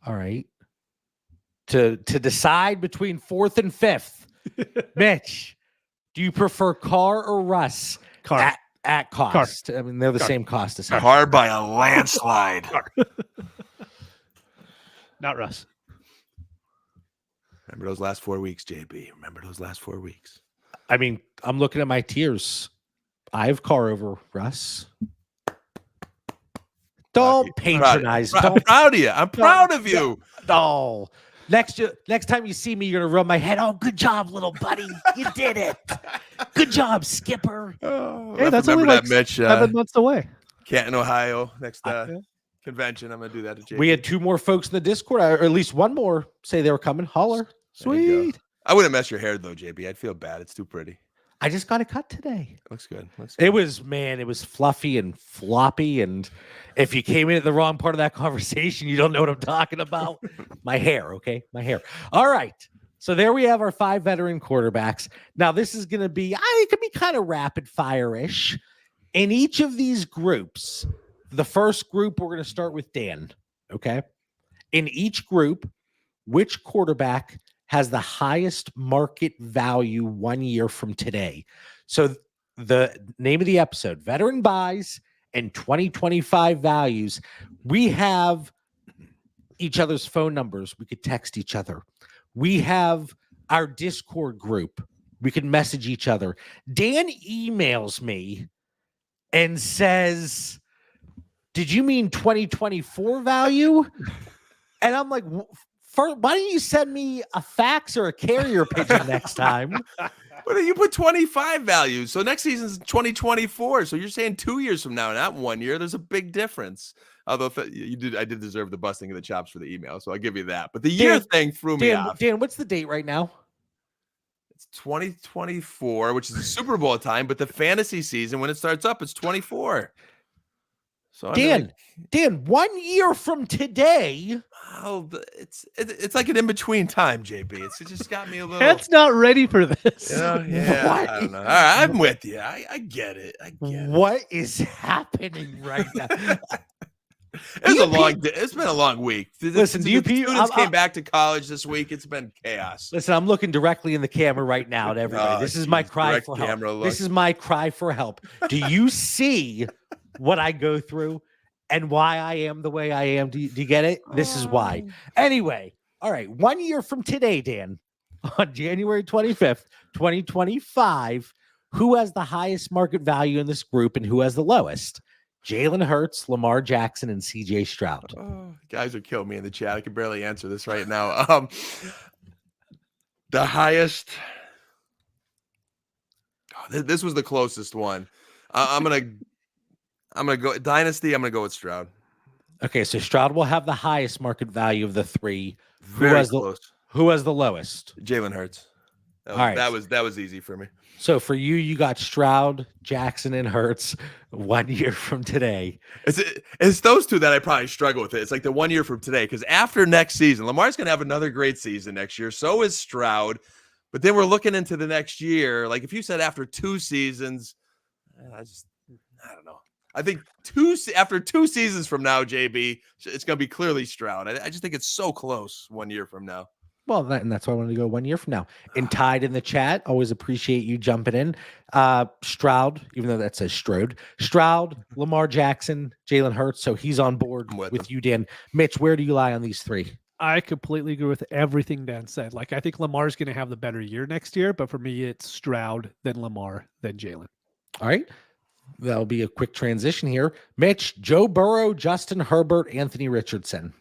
Speaker 1: All right. To decide between 4th and 5th, Mitch, do you prefer Carr or Russ?
Speaker 2: Carr.
Speaker 1: At cost. Carr. I mean, they're the same cost as
Speaker 3: Carr by a landslide.
Speaker 2: Not Russ.
Speaker 3: Remember those last 4 weeks, JB. Remember those last 4 weeks.
Speaker 1: I mean, I'm looking at my tiers. I have Carr over Russ. Don't patronize.
Speaker 3: I'm proud of you. I'm proud of you.
Speaker 1: No. Next time you see me, you're going to rub my head. Oh, good job, little buddy. You did it. Good job, Skipper.
Speaker 2: Hey, that's only like
Speaker 3: Mitch,
Speaker 2: 7 months away.
Speaker 3: Canton, Ohio, next convention. I'm going to do that.
Speaker 1: We had 2 more folks in the Discord, or at least 1 more say they were coming. Holler. Sweet.
Speaker 3: I wouldn't mess your hair, though, JB. I'd feel bad. It's too pretty.
Speaker 1: I just got a cut today.
Speaker 3: Looks good.
Speaker 1: It was fluffy and floppy. And if you came in at the wrong part of that conversation, you don't know what I'm talking about. My hair, okay? My hair. All right. So there we have our 5 veteran quarterbacks. Now, this is going to be, it could be kind of rapid fire-ish. In each of these groups, the first group, we're going to start with Dan, okay? In each group, which quarterback has the highest market value 1 year from today? So the name of the episode, Veteran Buys and 2025 Values. We have each other's phone numbers. We could text each other. We have our Discord group. We can message each other. Dan emails me and says, did you mean 2024 value? And I'm like, why don't you send me a fax or a carrier pigeon next time?
Speaker 3: Well, you put 25 values. So next season's 2024. So you're saying 2 years from now, not 1 year. There's a big difference. Although I did deserve the busting of the chops for the email, so I'll give you that. But the year thing threw me off.
Speaker 1: Dan, what's the date right now?
Speaker 3: It's 2024, which is the Super Bowl time, but the fantasy season, when it starts up, it's 24. So
Speaker 1: Dan, 1 year from today.
Speaker 3: Oh, it's like an in-between time, JB. It just got me a little.
Speaker 2: Head's not ready for this.
Speaker 3: Yeah,
Speaker 1: What?
Speaker 3: I don't know. All right, I'm with you. I get it.
Speaker 1: What is happening right now?
Speaker 3: It's been a long week.
Speaker 1: Listen,
Speaker 3: students came back to college this week. It's been chaos.
Speaker 1: Listen, I'm looking directly in the camera right now at everybody. This is my cry for help. This is my cry for help. Do you see what I go through and why I am the way I am. Do you get it? This is why. Anyway, all right. 1 year from today, Dan, on January 25th, 2025, who has the highest market value in this group and who has the lowest? Jalen Hurts, Lamar Jackson, and CJ Stroud.
Speaker 3: Guys are killing me in the chat. I can barely answer this right now. The highest. This was the closest one. I'm gonna go Dynasty. I'm gonna go with Stroud.
Speaker 1: Okay, so Stroud will have the highest market value of the three.
Speaker 3: Very close.
Speaker 1: Who has the lowest?
Speaker 3: Jalen Hurts.
Speaker 1: All right.
Speaker 3: That was easy for me.
Speaker 1: So for you, you got Stroud, Jackson, and Hurts 1 year from today.
Speaker 3: It's those two that I probably struggle with it. It's like the 1 year from today, because after next season, Lamar's going to have another great season next year. So is Stroud. But then we're looking into the next year. Like if you said after 2 seasons, I don't know. I think after 2 seasons from now, JB, it's going to be clearly Stroud. I just think it's so close 1 year from now.
Speaker 1: Well, and that's why I wanted to go 1 year from now. And tied in the chat, always appreciate you jumping in. Stroud, even though that says Strode, Stroud, Lamar Jackson, Jalen Hurts. So he's on board with you, Dan. Mitch, where do you lie on these three?
Speaker 2: I completely agree with everything Dan said. Like, I think Lamar's going to have the better year next year, but for me, it's Stroud, then Lamar, then Jalen.
Speaker 1: All right. That'll be a quick transition here. Mitch, Joe Burrow, Justin Herbert, Anthony Richardson.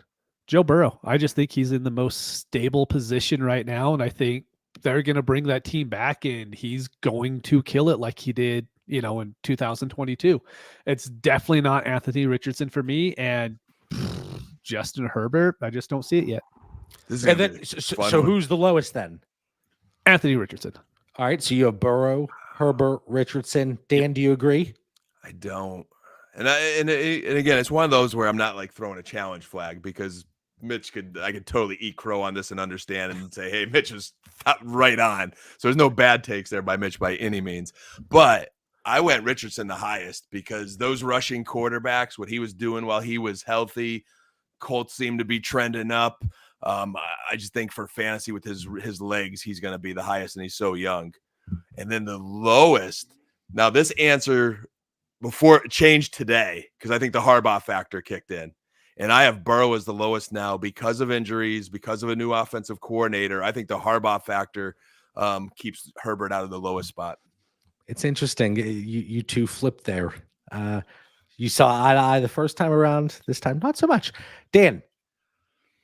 Speaker 2: Joe Burrow. I just think he's in the most stable position right now, and I think they're going to bring that team back, and he's going to kill it like he did, in 2022. It's definitely not Anthony Richardson for me, and Justin Herbert, I just don't see it yet.
Speaker 1: And then, so who's the lowest then?
Speaker 2: Anthony Richardson.
Speaker 1: All right, so you have Burrow, Herbert, Richardson. Dan, do you agree?
Speaker 3: I don't. And again, it's one of those where I'm not like throwing a challenge flag, because I could totally eat crow on this and understand and say, hey, Mitch was right on. So there's no bad takes there by Mitch by any means. But I went Richardson the highest because those rushing quarterbacks, what he was doing while he was healthy, Colts seem to be trending up. I just think for fantasy with his legs, he's going to be the highest, and he's so young. And then the lowest. Now this answer before it changed today, because I think the Harbaugh factor kicked in. And I have Burrow as the lowest now because of injuries, because of a new offensive coordinator. I think the Harbaugh factor keeps Herbert out of the lowest spot.
Speaker 1: It's interesting. You two flipped there. You saw eye to eye the first time around. This time, not so much. Dan,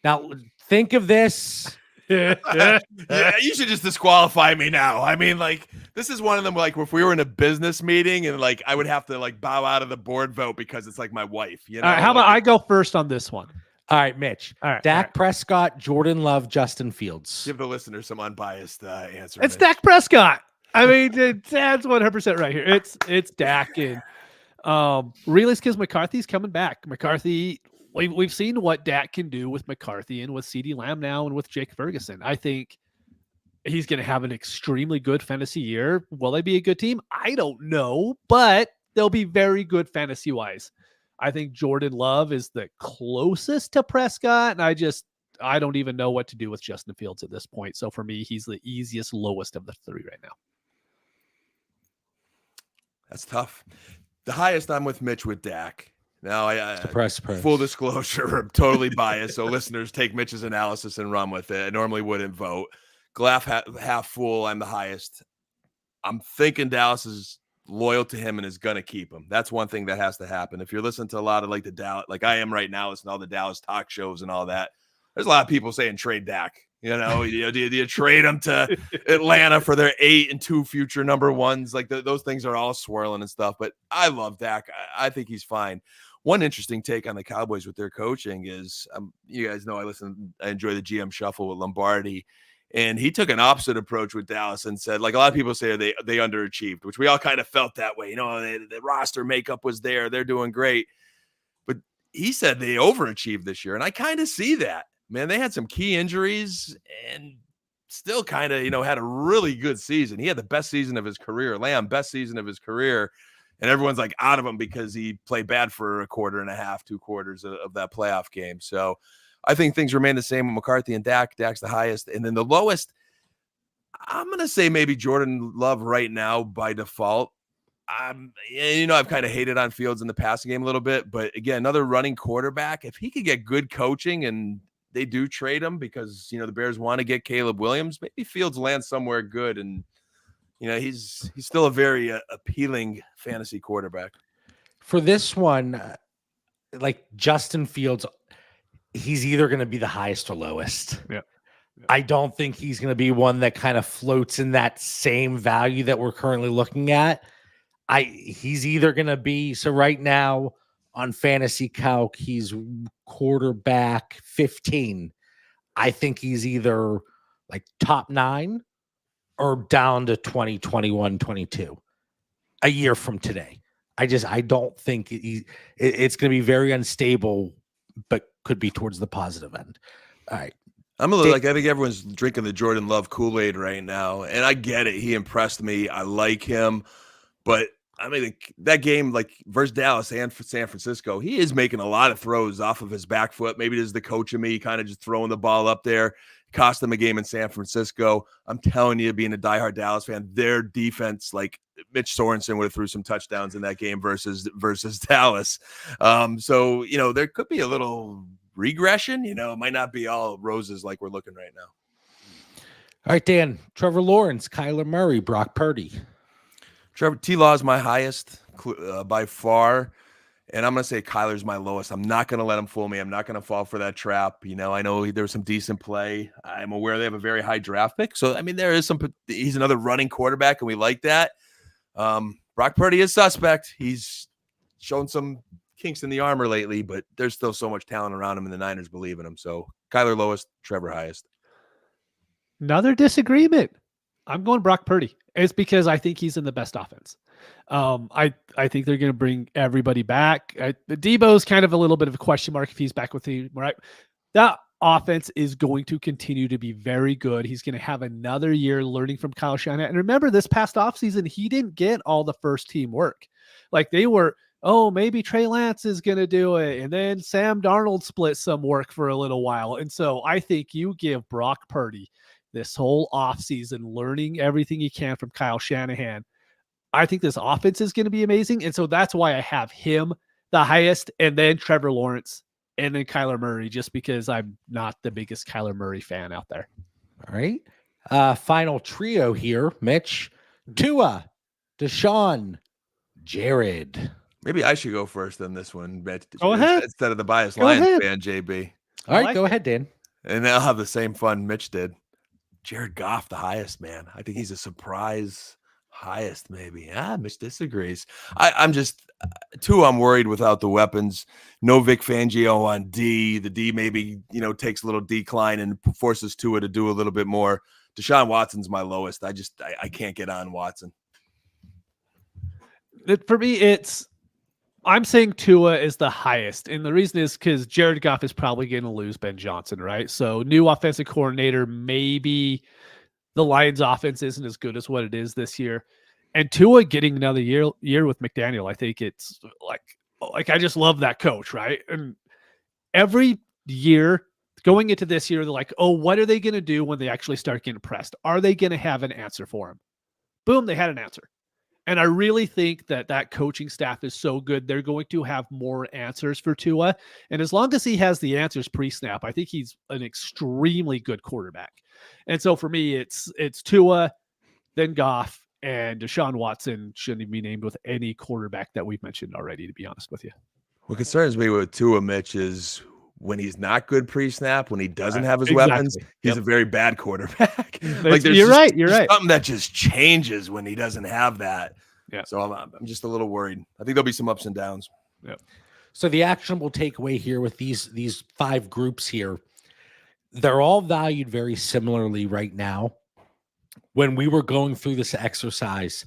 Speaker 1: now think of this.
Speaker 3: Yeah, you should just disqualify me now. I mean, like, this is one of them, like, if we were in a business meeting and, like, I would have to, like, bow out of the board vote because it's, like, my wife. You know?
Speaker 2: All right, how about I go first on this one?
Speaker 1: All right, Mitch.
Speaker 2: All right,
Speaker 1: Dak Prescott, Jordan Love, Justin Fields.
Speaker 3: Give the listeners some unbiased answer.
Speaker 2: It's Mitch. Dak Prescott. I mean, that's 100% right here. It's Dak. And really, it's because McCarthy's coming back. McCarthy, we've seen what Dak can do with McCarthy and with CeeDee Lamb now and with Jake Ferguson. I think he's going to have an extremely good fantasy year. Will they be a good team? I don't know, but they'll be very good fantasy-wise. I think Jordan Love is the closest to Prescott, and I don't even know what to do with Justin Fields at this point. So for me, he's the easiest, lowest of the three right now.
Speaker 3: That's tough. The highest, I'm with Mitch with Dak. Now,
Speaker 1: surprise.
Speaker 3: Full disclosure, I'm totally biased. So listeners, take Mitch's analysis and run with it. I normally wouldn't vote. Glass half full, I'm the highest. I'm thinking Dallas is loyal to him and is going to keep him. That's one thing that has to happen. If you're listening to a lot of like the Dallas, like I am right now, listening to all the Dallas talk shows and all that, there's a lot of people saying trade Dak. You know, do you trade him to Atlanta for their 8 and 2 future number ones? Like those things are all swirling and stuff. But I love Dak. I think he's fine. One interesting take on the Cowboys with their coaching is, you guys know I enjoy the GM shuffle with Lombardi. And he took an opposite approach with Dallas and said, like a lot of people say they underachieved, which we all kind of felt that way. You know, the roster makeup was there. They're doing great. But he said they overachieved this year. And I kind of see that. Man, they had some key injuries and still kind of, had a really good season. He had the best season of his career. Lamb, best season of his career. And everyone's like out of him because he played bad for a quarter and a half, 2 quarters of that playoff game. So I think things remain the same with McCarthy and Dak. Dak's the highest. And then the lowest, I'm going to say maybe Jordan Love right now by default. I've kind of hated on Fields in the passing game a little bit, but again, another running quarterback. If he could get good coaching and they do trade him because, the Bears want to get Caleb Williams, maybe Fields lands somewhere good. And, he's still a very appealing fantasy quarterback.
Speaker 1: For this one, like Justin Fields, he's either going to be the highest or lowest.
Speaker 2: Yeah.
Speaker 1: I don't think he's going to be one that kind of floats in that same value that we're currently looking at. He's either going to be, so right now on Fantasy Calc, he's quarterback 15. I think he's either like top 9 or down to 20, 21, 22 a year from today. I don't think it's going to be very unstable, but could be towards the positive end. All right.
Speaker 3: I think everyone's drinking the Jordan Love Kool-Aid right now, and I get it. He impressed me. I like him, but that game, like versus Dallas and San Francisco, he is making a lot of throws off of his back foot. Maybe it is the coach in me kind of just throwing the ball up there. Cost them a game in San Francisco. I'm telling you, being a diehard Dallas fan, their defense, like Mitch Sorensen would have threw some touchdowns in that game versus Dallas. So, there could be a little regression. It might not be all roses like we're looking right now.
Speaker 1: All right, Dan. Trevor Lawrence, Kyler Murray, Brock Purdy.
Speaker 3: Trevor T-Law is my highest by far, and I'm going to say Kyler's my lowest. I'm not going to let him fool me. I'm not going to fall for that trap. I know there was some decent play. I'm aware they have a very high draft pick. So, there is he's another running quarterback, and we like that. Brock Purdy is suspect. He's shown some kinks in the armor lately, but there's still so much talent around him, and the Niners believe in him. So Kyler lowest, Trevor highest.
Speaker 2: Another disagreement. I'm going Brock Purdy. It's because I think he's in the best offense. I think they're going to bring everybody back. The Debo's kind of a little bit of a question mark if he's back with the right. That offense is going to continue to be very good. He's going to have another year learning from Kyle Shanahan. And remember, this past offseason, he didn't get all the first team work. Like they were, maybe Trey Lance is going to do it. And then Sam Darnold split some work for a little while. And so I think you give Brock Purdy this whole offseason learning everything he can from Kyle Shanahan. I think this offense is going to be amazing. And so that's why I have him the highest, and then Trevor Lawrence, and then Kyler Murray, just because I'm not the biggest Kyler Murray fan out there.
Speaker 1: All right. Final trio here, Mitch, Tua, Deshaun, Jared.
Speaker 3: Maybe I should go first on this one.
Speaker 2: Go ahead.
Speaker 3: Instead of the biased Lions fan, JB.
Speaker 1: All right, go ahead, Dan.
Speaker 3: And I'll have the same fun Mitch did. Jared Goff, the highest, man. I think he's a surprise highest, maybe. Mitch disagrees. I'm worried without the weapons. No Vic Fangio on D. The D maybe, takes a little decline and forces Tua to do a little bit more. Deshaun Watson's my lowest. I can't get on Watson.
Speaker 2: For me, I'm saying Tua is the highest. And the reason is because Jared Goff is probably going to lose Ben Johnson, right? So new offensive coordinator, maybe the Lions offense isn't as good as what it is this year. And Tua getting another year with McDaniel, I think it's like I just love that coach, right? And every year going into this year, they're like, what are they going to do when they actually start getting pressed? Are they going to have an answer for him? Boom, they had an answer. And I really think that coaching staff is so good, they're going to have more answers for Tua. And as long as he has the answers pre-snap, I think he's an extremely good quarterback. And so for me, it's Tua, then Goff, and Deshaun Watson shouldn't even be named with any quarterback that we've mentioned already, to be honest with you.
Speaker 3: What concerns me with Tua, Mitch, is when he's not good pre-snap, when he doesn't have his weapons, he's a very bad quarterback.
Speaker 2: You're right.
Speaker 3: Something that just changes when he doesn't have that. Yeah. So I'm just a little worried. I think there'll be some ups and downs.
Speaker 2: Yeah.
Speaker 1: So the actionable takeaway here with these 5 groups here, they're all valued very similarly right now. When we were going through this exercise,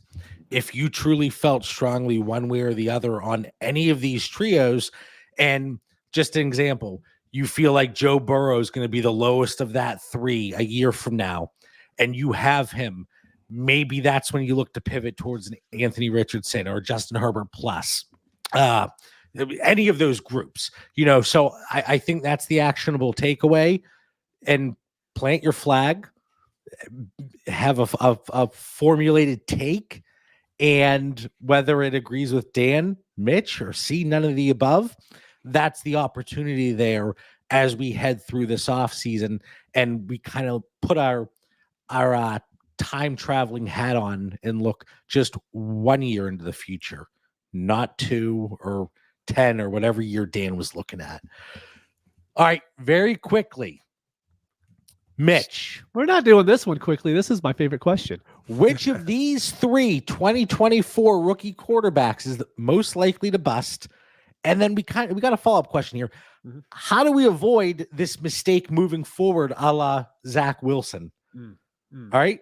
Speaker 1: if you truly felt strongly one way or the other on any of these trios, and just an example, you feel like Joe Burrow is going to be the lowest of that 3 a year from now, and you have him, maybe that's when you look to pivot towards an Anthony Richardson or Justin Herbert plus any of those groups, so I think that's the actionable takeaway. And plant your flag, have a formulated take, And whether it agrees with Dan, Mitch, or C, none of the above, that's the opportunity there as we head through this offseason and we kind of put our time traveling hat on and look just 1 year into the future, not 2 or 10 or whatever year Dan was looking at. All right, very quickly. Mitch,
Speaker 2: we're not doing this one quickly. This is my favorite question.
Speaker 1: Which of these 3 2024 rookie quarterbacks is the most likely to bust? And then we got a follow-up question here. Mm-hmm. How do we avoid this mistake moving forward, a la Zach Wilson? All right.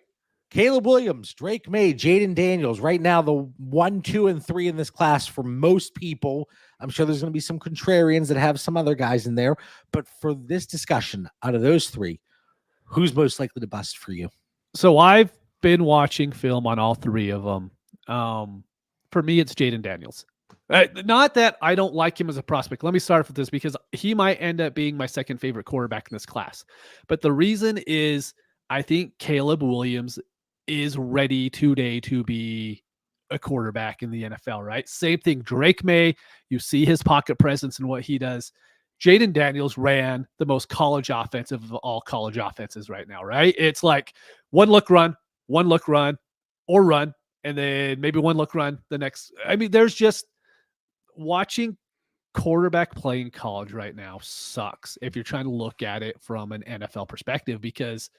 Speaker 1: Caleb Williams, Drake May, Jaden Daniels, right now the 1, 2, and 3 in this class for most people. I'm sure there's going to be some contrarians that have some other guys in there. But for this discussion, out of those 3, who's most likely to bust for you?
Speaker 2: So I've been watching film on all 3 of them. For me, it's Jaden Daniels. Not that I don't like him as a prospect. Let me start with this because he might end up being my second favorite quarterback in this class. But the reason is I think Caleb Williams is ready today to be a quarterback in the NFL, right? Same thing. Drake May, you see his pocket presence and what he does. Jaden Daniels ran the most college offensive of all college offenses right now, right? It's like one look run, or run, and then maybe one look run the next. I mean, there's just watching quarterback play in college right now sucks if you're trying to look at it from an NFL perspective because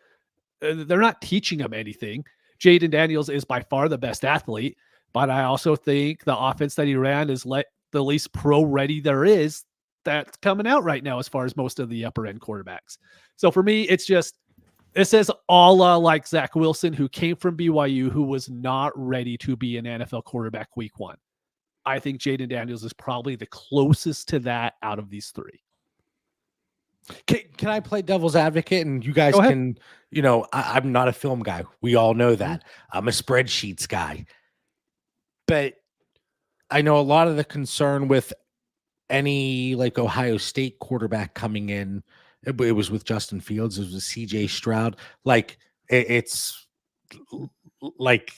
Speaker 2: they're not teaching him anything. Jaden Daniels is by far the best athlete, but I also think the offense that he ran is the least pro ready there is that's coming out right now as far as most of the upper end quarterbacks. So for me, it's just, it says all like Zach Wilson, who came from BYU, who was not ready to be an NFL quarterback week 1. I think Jaden Daniels is probably the closest to that out of these 3.
Speaker 1: Can I play devil's advocate? And you guys can, I'm not a film guy. We all know that. I'm a spreadsheets guy. But I know a lot of the concern with any like Ohio State quarterback coming in, it was with Justin Fields, it was with CJ Stroud. Like it's like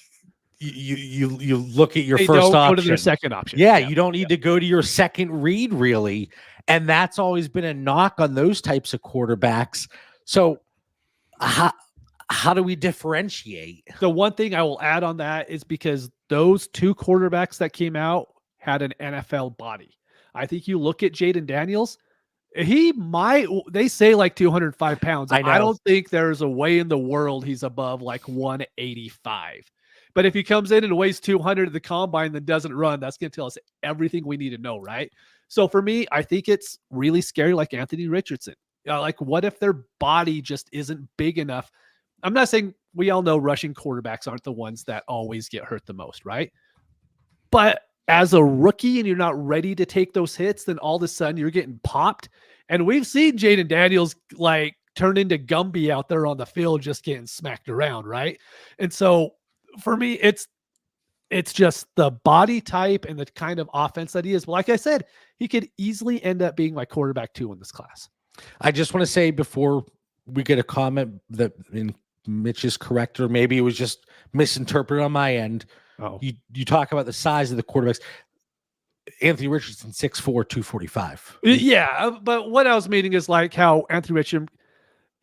Speaker 1: you look at your first option.
Speaker 2: Go to their second option.
Speaker 1: Yeah, you don't need to go to your second read really. And that's always been a knock on those types of quarterbacks. So how do we differentiate?
Speaker 2: The one thing I will add on that is because those 2 quarterbacks that came out had an NFL body. I think you look at Jaden Daniels, they say like 205 pounds. I don't think there's a way in the world he's above like 185. But if he comes in and weighs 200 at the combine and then doesn't run, that's going to tell us everything we need to know, right? So for me, I think it's really scary like Anthony Richardson. Like what if their body just isn't big enough? I'm not saying we all know rushing quarterbacks aren't the ones that always get hurt the most, right? But as a rookie and you're not ready to take those hits, then all of a sudden you're getting popped. And we've seen Jaden Daniels like turn into Gumby out there on the field just getting smacked around, right? And so for me, it's just the body type and the kind of offense that he is. But like I said, he could easily end up being my quarterback 2 in this class.
Speaker 1: I just want to say before we get a comment that Mitch is correct, or maybe it was just misinterpreted on my end. Oh. You talk about the size of the quarterbacks. Anthony Richardson, 6'4", 245.
Speaker 2: Yeah, but what I was meaning is like how Anthony Richardson,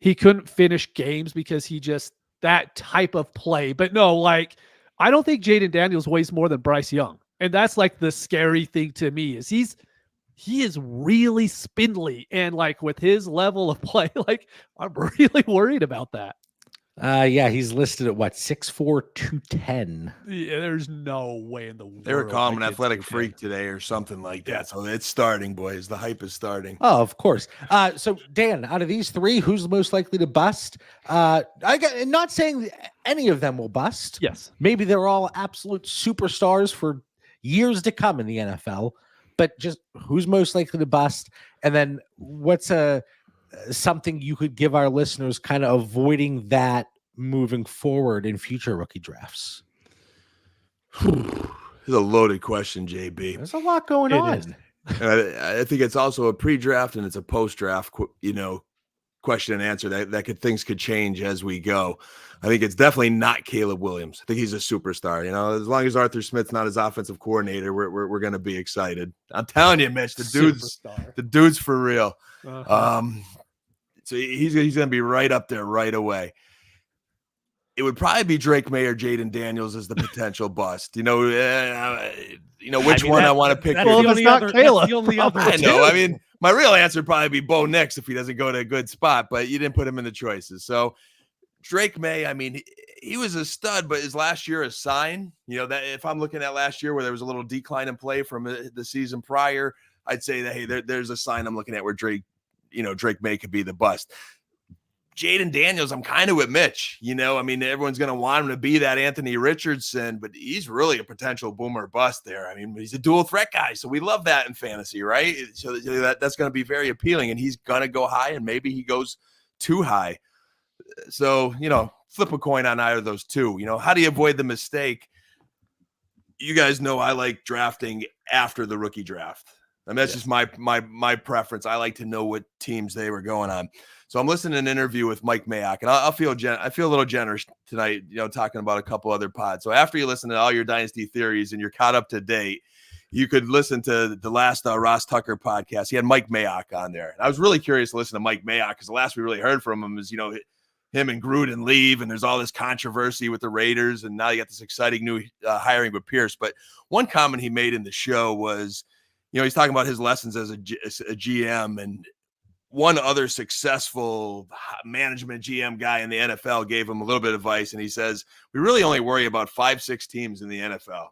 Speaker 2: he couldn't finish games because he just, that type of play. But no, like, I don't think Jaden Daniels weighs more than Bryce Young. And that's like the scary thing to me is he is really spindly. And like with his level of play, like I'm really worried about that.
Speaker 1: Yeah, he's listed at what, 6'4", 210.
Speaker 2: Yeah, there's no way in the world.
Speaker 3: They were calling him an athletic freak today or something like that. So it's starting, boys. The hype is starting.
Speaker 1: Oh, of course. So Dan, out of these 3, who's the most likely to bust? Not saying any of them will bust.
Speaker 2: Yes.
Speaker 1: Maybe they're all absolute superstars for years to come in the NFL, but just who's most likely to bust? And then what's something you could give our listeners kind of avoiding that moving forward in future rookie drafts?
Speaker 3: It's a loaded question, JB.
Speaker 1: There's a lot going on.
Speaker 3: I think it's also a pre-draft and it's a post-draft, question and answer. Things could change as we go. I think it's definitely not Caleb Williams. I think he's a superstar. As long as Arthur Smith's not his offensive coordinator, we're going to be excited. I'm telling you, Mitch, the dude's for real.
Speaker 2: Uh-huh.
Speaker 3: So he's going to be right up there right away. It would probably be Drake May or Jaden Daniels as the potential bust. Which one I want to pick.
Speaker 2: Well, it's not Caleb.
Speaker 1: The only other
Speaker 3: I know. I mean, my real answer would probably be Bo Nix if he doesn't go to a good spot, but you didn't put him in the choices. So Drake May, I mean, he was a stud, but is last year a sign? That if I'm looking at last year where there was a little decline in play from the season prior, I'd say that, hey, there's a sign I'm looking at where Drake May could be the bust. Jaden Daniels, I'm kind of with Mitch. I mean, everyone's going to want him to be that Anthony Richardson, but he's really a potential boomer bust there. I mean, he's a dual threat guy, so we love that in fantasy, right? So that's going to be very appealing, and he's going to go high, and maybe he goes too high. So, flip a coin on either of those two. How do you avoid the mistake? You guys know I like drafting after the rookie draft. I mean, that's just my preference. I like to know what teams they were going on. So I'm listening to an interview with Mike Mayock, and I feel a little generous tonight, talking about a couple other pods. So after you listen to all your Dynasty theories and you're caught up to date, you could listen to the last Ross Tucker podcast. He had Mike Mayock on there. And I was really curious to listen to Mike Mayock because the last we really heard from him is, him and Gruden leave, and there's all this controversy with the Raiders, and now you got this exciting new hiring with Pierce. But one comment he made in the show was, he's talking about his lessons as a GM, and one other successful management GM guy in the NFL gave him a little bit of advice, and he says, we really only worry about 5-6 teams in the NFL.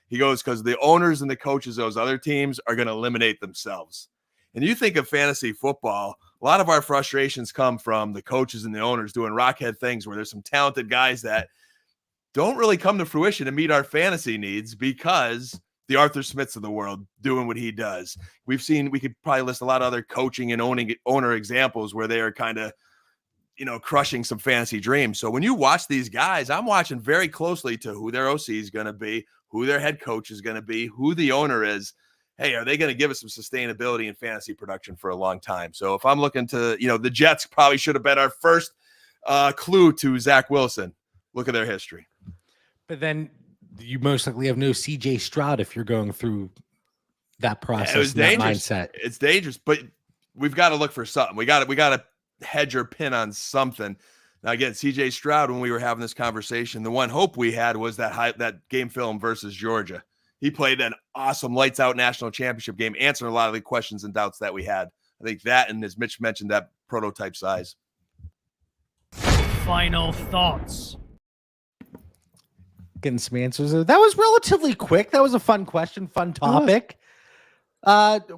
Speaker 3: He goes, because the owners and the coaches of those other teams are going to eliminate themselves. And you think of fantasy football, a lot of our frustrations come from the coaches and the owners doing rockhead things where there's some talented guys that don't really come to fruition to meet our fantasy needs because the Arthur Smiths of the world doing what he does. We could probably list a lot of other coaching and owner examples where they are kind of, crushing some fantasy dreams. So when you watch these guys, I'm watching very closely to who their OC is going to be, who their head coach is going to be, who the owner is. Hey, are they going to give us some sustainability in fantasy production for a long time? So if I'm looking to, the Jets probably should have been our first clue to Zach Wilson. Look at their history.
Speaker 1: But then you most likely have no CJ Stroud if you're going through that process.
Speaker 3: Yeah, it was dangerous.
Speaker 1: That mindset.
Speaker 3: It's dangerous, but we've got to look for something. We got to hedge or pin on something. Now again, CJ Stroud, when we were having this conversation, the one hope we had was that game film versus Georgia. He played an awesome lights out national championship game, answering a lot of the questions and doubts that we had. I think that, and as Mitch mentioned, that prototype size.
Speaker 4: Final thoughts.
Speaker 1: Getting some answers. That was relatively quick. That was a fun question, fun topic.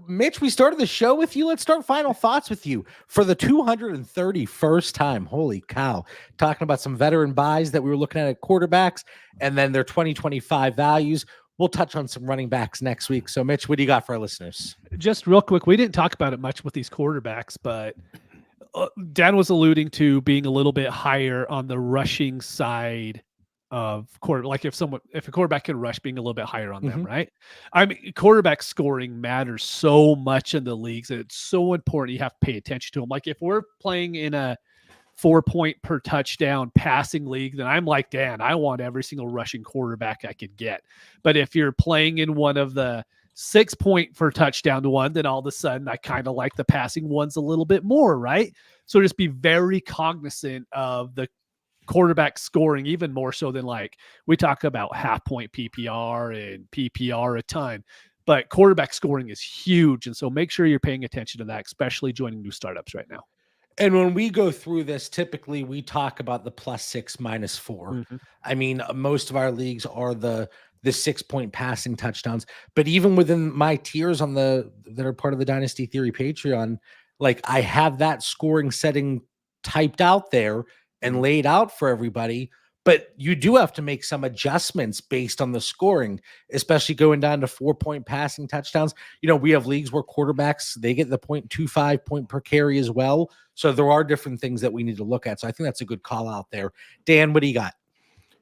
Speaker 1: Mitch, we started the show with you. Let's start final thoughts with you for the 231st time. Holy cow. Talking about some veteran buys that we were looking at quarterbacks and then their 2025 values. We'll touch on some running backs next week. So, Mitch, what do you got for our listeners?
Speaker 2: Just real quick, we didn't talk about it much with these quarterbacks, but Dan was alluding to being a little bit higher on the rushing side of quarter. Like if a quarterback can rush, being a little bit higher on them, right? I mean, quarterback scoring matters so much in the leagues, and it's so important. You have to pay attention to them. Like if we're playing in a 4-point per touchdown passing league, then I'm like, Dan, I want every single rushing quarterback I could get. But if you're playing in one of the 6-point for touchdown one, then all of a sudden I kind of like the passing ones a little bit more, right? So just be very cognizant of the quarterback scoring, even more so than like we talk about half-point PPR and PPR a ton. But quarterback scoring is huge. And so make sure you're paying attention to that, especially joining new startups right now.
Speaker 1: And when we go through this, typically we talk about the +6, -4. I mean, most of our leagues are the 6-point passing touchdowns. But even within my tiers on that are part of the Dynasty Theory Patreon, like I have that scoring setting typed out there and laid out for everybody. But you do have to make some adjustments based on the scoring, especially going down to 4-point passing touchdowns. We have leagues where quarterbacks, they get the 0.25 point per carry as well. So there are different things that we need to look at. So I think that's a good call out there. Dan, what do you got?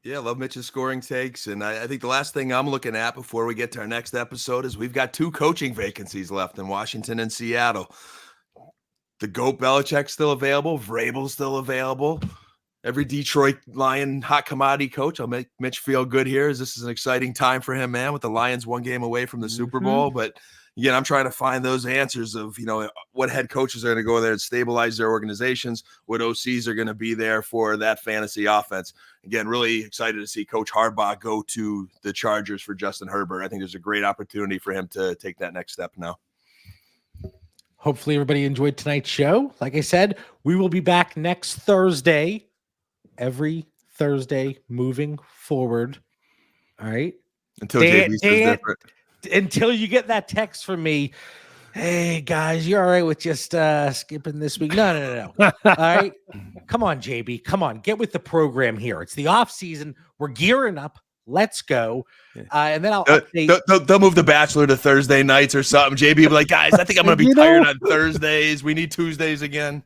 Speaker 3: Yeah, love Mitch's scoring takes. And I think the last thing I'm looking at before we get to our next episode is we've got 2 coaching vacancies left in Washington and Seattle. the GOAT Belichick's still available. Vrabel's still available. Every Detroit Lion hot commodity coach. I'll make Mitch feel good here, as this is an exciting time for him, man, with the Lions 1 game away from the Super Bowl. But again, I'm trying to find those answers of, what head coaches are going to go there and stabilize their organizations, what OCs are going to be there for that fantasy offense. Again, really excited to see Coach Harbaugh go to the Chargers for Justin Herbert. I think there's a great opportunity for him to take that next step now.
Speaker 1: Hopefully everybody enjoyed tonight's show. Like I said, we will be back next Thursday, every Thursday moving forward. All right.
Speaker 3: Until JB says different.
Speaker 1: Until you get that text from me, hey guys, you're all right with just skipping this week? No. All right, come on, JB, come on, get with the program here. It's the off season. We're gearing up. Let's go. And then I'll update.
Speaker 3: They'll move The Bachelor to Thursday nights or something. JB will be like, guys, I think I'm going to be tired on Thursdays. We need Tuesdays again.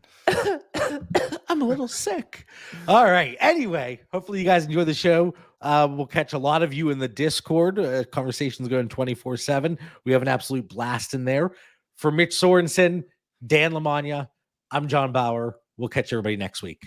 Speaker 1: I'm a little sick. All right. Anyway, hopefully you guys enjoy the show. We'll catch a lot of you in the Discord. Conversations going 24/7. We have an absolute blast in there. For Mitch Sorensen, Dan Lamagna, I'm John Bauer. We'll catch everybody next week.